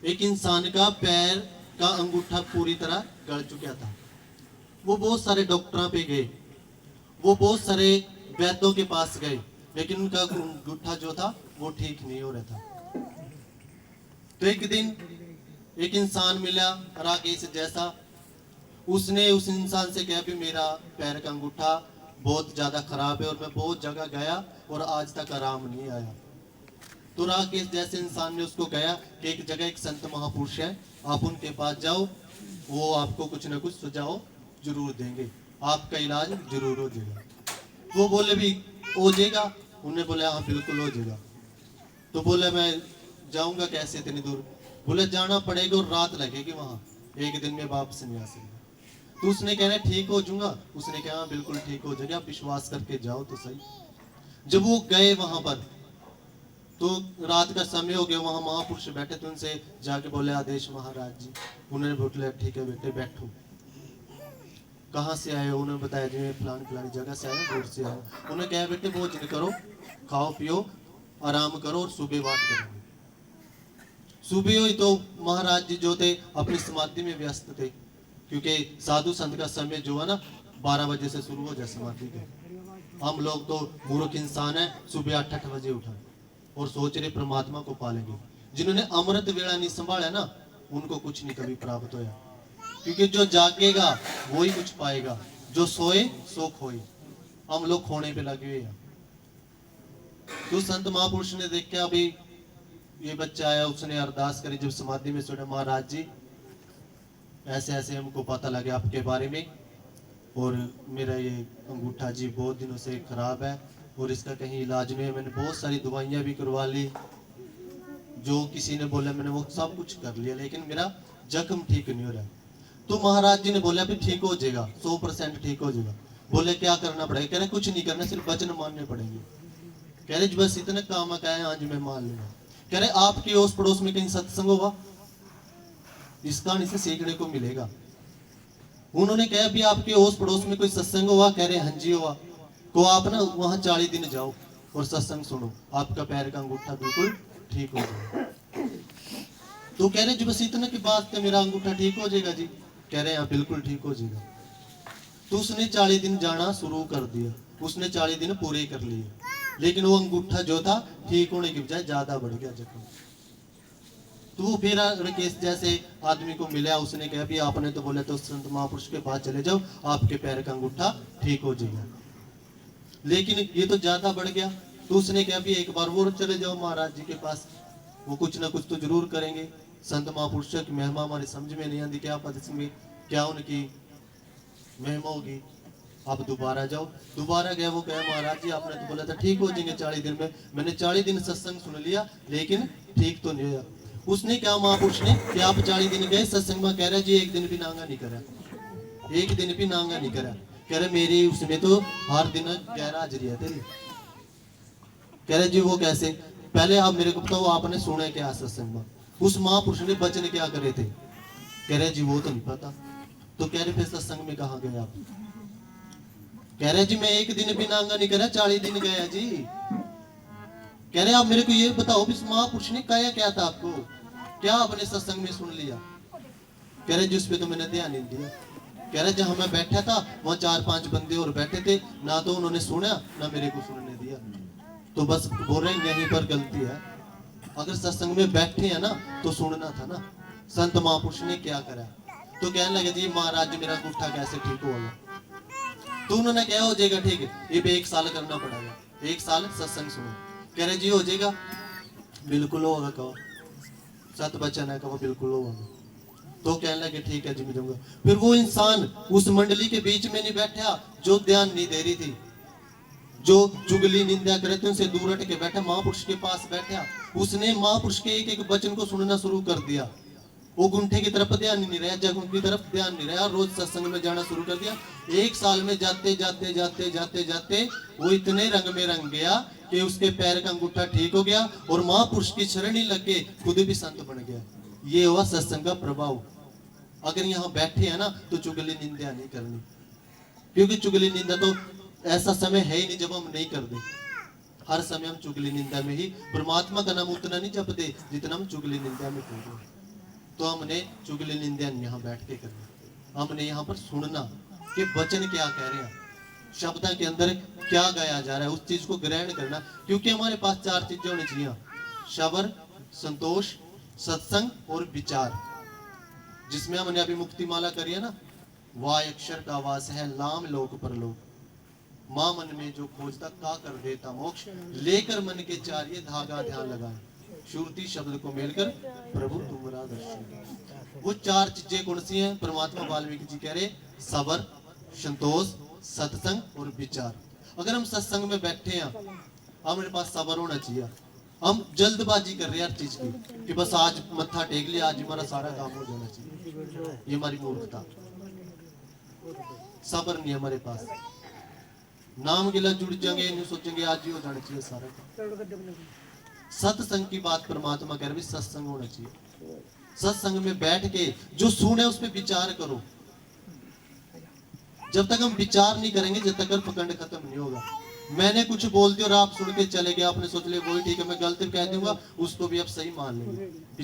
एक इंसान का पैर का अंगूठा पूरी तरह गल चुका था। वो बहुत सारे डॉक्टरों पे गए, वो बहुत सारे वैद्यों के पास गए, लेकिन उनका अंगूठा जो था वो ठीक नहीं हो रहा था। तो एक दिन एक इंसान मिला राकेश जैसा। उसने उस इंसान से कहा भी मेरा पैर का अंगूठा बहुत ज़्यादा खराब है और मैं बहुत जगह गया और आज तक आराम नहीं आया। तो राकेश जैसे इंसान ने उसको कहा कि एक जगह एक संत महापुरुष है, आप उनके पास जाओ, वो आपको कुछ ना कुछ सुझाव जरूर देंगे, आपका इलाज जरूर हो जाएगा। वो बोले भी हो जाएगा। उन्होंने बोला हाँ बिल्कुल हो जाएगा। तो बोले मैं जाऊंगा कैसे इतनी दूर? बोले जाना पड़ेगा और रात लगेगी वहां, एक दिन में वापस नहीं आ सकता। तो उसने कहना ठीक हो जाऊंगा। उसने कहा हाँ बिल्कुल ठीक हो जाएगा, आप विश्वास करके जाओ तो सही। जब वो गए वहां पर तो रात का समय हो गया, वहां महापुरुष बैठे थे, उनसे जाके बोले आदेश महाराज जी। उन्होंने बोले ठीक है बेटे बैठो। कहाँ से आए हो? उन्होंने बताया जी मैं फलानी फलानी जगह से आया, दूर से आया। उन्होंने कहा बेटे भोजन करो, खाओ पियो, आराम करो और सुबह बात करेंगे। सुबह हुई तो महाराज जी जो थे अपनी समाधि में व्यस्त थे, क्योंकि साधु संत का समय जो है ना 12 बजे से शुरू हो जाए समाधि के। हम लोग तो मूर्ख इंसान है, सुबह 8 बजे उठा और सोच रहे परमात्मा को पालेंगे। जिन्होंने अमृत वेला नहीं संभाला ना, उनको कुछ नहीं कभी प्राप्त होया, क्योंकि जो जागेगा वो ही कुछ पाएगा, जो सोए सो खोए। हम लोग खोने पे लगे हुए हैं। तो संत महापुरुष ने देखा अभी ये बच्चा आया, उसने अरदास करी, जब समाधि में सुना महाराज जी ऐसे ऐसे हमको पता लगे आपके बारे में, और मेरा ये अंगूठा जी बहुत दिनों से खराब है और इसका कहीं इलाज नहीं है। मैंने बहुत सारी दवाइयाँ भी करवा ली, जो किसी ने बोला मैंने वो सब कुछ कर लिया, लेकिन मेरा जख्म ठीक नहीं हो रहा। तो महाराज जी ने बोला भी ठीक हो जाएगा, 100% ठीक हो जाएगा। बोले क्या करना पड़ेगा? कह रहे कुछ नहीं करना, सिर्फ वचन मानने पड़ेंगे। कह रहे बस इतने काम का है, आज मैं मान लूंगा। कह रहे आपके ओस पड़ोस में कहीं सत्संग होगा, इस कहानी से सीखने को मिलेगा। उन्होंने कहा भी आपके ओस पड़ोस में कोई सत्संग हुआ? कह रहे हाँ जी हुआ। तो आप ना वहां 40 दिन जाओ और सत्संग सुनो, आपका पैर का अंगूठा बिल्कुल ठीक हो जाएगा। तो कह रहे जी बस इतने की बात है, मेरा अंगूठा ठीक हो जाएगा जी? कह रहे हाँ बिल्कुल ठीक हो जाएगा। तो उसने 40 दिन जाना शुरू कर दिया, उसने 40 दिन पूरे कर लिए, लेकिन वो अंगूठा जो था ठीक होने की बजाय ज्यादा बढ़ गया जख्म। तो वो फिर राकेश जैसे आदमी को मिला, उसने कहा भी आपने तो बोला तो संत महापुरुष के पास चले जाओ, आपके पैर का अंगूठा ठीक हो जाएगा, लेकिन ये तो ज्यादा बढ़ गया। तो उसने कहा भी एक बार वो चले जाओ महाराज जी के पास, वो कुछ ना कुछ तो जरूर करेंगे। संत महापुरुष की महिमा हमारी समझ में नहीं आती, क्या पता में क्या उनकी महिमा होगी। आप दोबारा जाओ। दोबारा गया, वो कहा महाराज जी आपने तो बोला था ठीक हो जाएंगे 40 दिन में, मैंने 40 दिन सत्संग सुन लिया लेकिन ठीक तो नहीं हुआ। उसने क्या महापुरुष ने कि आप 40 दिन गए सत्संग में, कह रहे जी एक दिन भी नांगा नहीं करा, एक दिन भी नांगा नहीं करा। कह रहे मेरी उसमें तो हर दिन गैर हाजिरी है तेरी। कह रहे जी वो कैसे? पहले आप मेरे को बताओ आपने सुना क्या सत्संग में, उस महापुरुष ने वचन क्या करे थे? कह रहे जी वो तो नहीं पता। तो कह रहे फिर सत्संग में कहाँ गए आप? कह रहे जी मैं एक दिन भी नांगा नहीं करा, 40 दिन गया जी। कह रहे आप मेरे को ये बताओ भी महापुरुष ने कहा क्या था आपको, क्या आपने सत्संग में सुन लिया? कह रहे जिस पे तो मैंने ध्यान नहीं दिया। कह रहे जहां मैं बैठा था वहां 4-5 बंदे और बैठे थे, ना तो उन्होंने सुना ना मेरे को सुनने दिया। तो बस बोल रहे यहीं पर गलती है, अगर सत्संग में बैठे हैं ना तो सुनना था ना, संत महापुरुष ने क्या करा। तो कहने लगे जी महाराज जी मेरा अंगूठा कैसे ठीक होगा? तो उन्होंने क्या हो जाएगा ठीक है, ये भी 1 साल करना पड़ेगा, 1 साल सत्संग सुनो। कह रहे जी हो जाएगा? बिल्कुल होगा। कहो सत बचन है, कहो बिल्कुल होगा। तो कहने लगे ठीक है जी मैं जाऊंगा। फिर वो इंसान उस मंडली के बीच में नहीं बैठा जो ध्यान नहीं दे रही थी, जो चुगली निंदा करे थे उनसे दूर हट के बैठा, महापुरुष के पास बैठा। उसने महापुरुष के एक एक वचन को सुनना शुरू कर दिया। वो गुंठे की तरफ ध्यान नहीं रहा, जगह की तरफ ध्यान नहीं रहा, रोज सत्संग में जाना शुरू कर दिया। 1 साल में जाते जाते जाते जाते जाते वो इतने रंग में रंग गया कि उसके पैर का अंगूठा ठीक हो गया और महापुरुष की शरणी लग के खुद भी संत बन गया। ये हुआ सत्संग का प्रभाव। अगर यहाँ बैठे हैं ना तो चुगली निंदा नहीं करनी, क्योंकि चुगली निंदा तो ऐसा समय है ही नहीं जब हम नहीं करते। हर समय हम चुगली निंदा में ही परमात्मा का नाम उतना नहीं जपते जितना हम चुगली निंदा में करते। तो हमने चुगली निंदा नहीं यहाँ बैठ के करना, हमने यहाँ पर सुनना कि वचन क्या कह रहे हैं, शब्द के अंदर क्या गाया जा रहा है, उस चीज को ग्रहण करना। क्योंकि हमारे पास चार चीजें होनी चाहिए, शबर, संतोष, सत्संग और विचार। जिसमें हमने अभी मुक्ति माला करी है ना, वाह अक्षर का वास है लाम लोक परलोक, माँ मन में जो खोजता का कर देता मोक्ष, लेकर मन के चारिये धागा ध्यान लगाए, श्रुति शब्द को मिलकर प्रभु तुम्हारा दर्शन। वो चार चीजें कौन सी हैं? परमात्मा वाल्मीकि जी कह रहे सबर, संतोष, सत्संग और विचार। अगर हम सत्संग में बैठे हैं, हमारे पास सबर होना चाहिए। हम जल्दबाजी कर रहे हैं हर चीज की कि बस आज मत्था टेक लिया, आज हमारा सारा काम हो जाना चाहिए, ये हमारी मूर्खता। सबर नहीं हमारे पास, नाम गिला जुड़ जाएंगे, नहीं सोचेंगे आज ही हो जाना चाहिए सारा काम। सत्संग की बात परमात्मा कह रहे, सत्संग होना चाहिए। सत्संग में बैठ के जो सुने उस पर विचार करो। जब तक हम विचार नहीं करेंगे, जब तक पकड़ खत्म नहीं होगा। मैंने कुछ बोल दिया और आप सुन के चले गए, आपने सोच लिया वही ठीक है, मैं गलत कह दूंगा, उसको भी आप सही मान लेंगे।